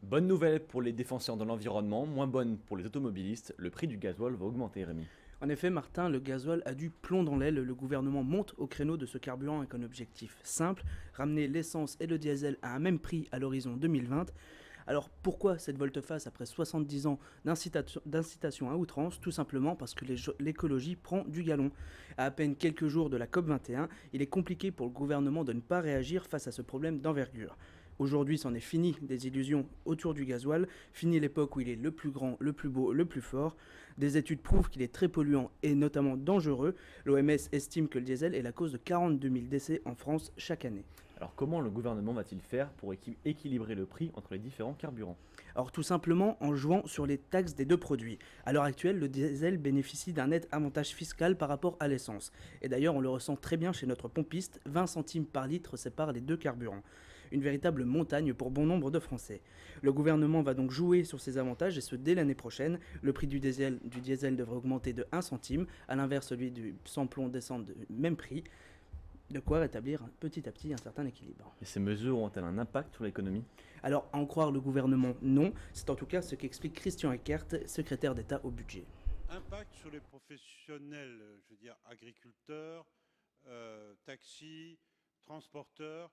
Bonne nouvelle pour les défenseurs de l'environnement, moins bonne pour les automobilistes, le prix du gasoil va augmenter, Rémi. En effet, Martin, le gasoil a du plomb dans l'aile. Le gouvernement monte au créneau de ce carburant avec un objectif simple, ramener l'essence et le diesel à un même prix à l'horizon 2020. Alors pourquoi cette volte-face après 70 ans d'incitation à outrance? Tout simplement parce que l'écologie prend du galon. À peine quelques jours de la COP21, il est compliqué pour le gouvernement de ne pas réagir face à ce problème d'envergure. Aujourd'hui, c'en est fini des illusions autour du gasoil, fini l'époque où il est le plus grand, le plus beau, le plus fort. Des études prouvent qu'il est très polluant et notamment dangereux. L'OMS estime que le diesel est la cause de 42 000 décès en France chaque année. Alors comment le gouvernement va-t-il faire pour équilibrer le prix entre les différents carburants? Alors tout simplement en jouant sur les taxes des deux produits. À l'heure actuelle, le diesel bénéficie d'un net avantage fiscal par rapport à l'essence. Et d'ailleurs, on le ressent très bien chez notre pompiste, 20 centimes par litre séparent les deux carburants. Une véritable montagne pour bon nombre de Français. Le gouvernement va donc jouer sur ces avantages et ce dès l'année prochaine. Le prix du diesel devrait augmenter de 1 centime, à l'inverse celui du sans-plomb descend de même prix. De quoi rétablir petit à petit un certain équilibre. Et ces mesures ont-elles un impact sur l'économie? Alors, à en croire le gouvernement, non. C'est en tout cas ce qu'explique Christian Eckert, secrétaire d'État au budget. Impact sur les professionnels, je veux dire agriculteurs, taxis, transporteurs.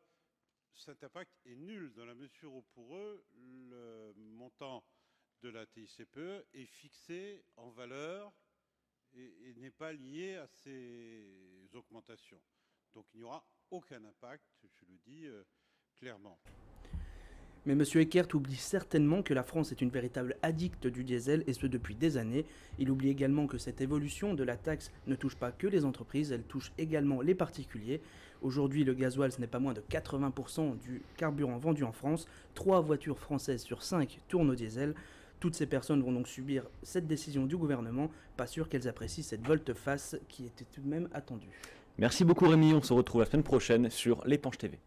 Cet impact est nul dans la mesure où pour eux, le montant de la TICPE est fixé en valeur et n'est pas lié à ces augmentations. Donc il n'y aura aucun impact, je le dis clairement. Mais M. Eckert oublie certainement que la France est une véritable addicte du diesel, et ce depuis des années. Il oublie également que cette évolution de la taxe ne touche pas que les entreprises, elle touche également les particuliers. Aujourd'hui, le gasoil, ce n'est pas moins de 80% du carburant vendu en France. 3 voitures françaises sur 5 tournent au diesel. Toutes ces personnes vont donc subir cette décision du gouvernement. Pas sûr qu'elles apprécient cette volte-face qui était tout de même attendue. Merci beaucoup Rémi, on se retrouve la semaine prochaine sur l'Épanche TV.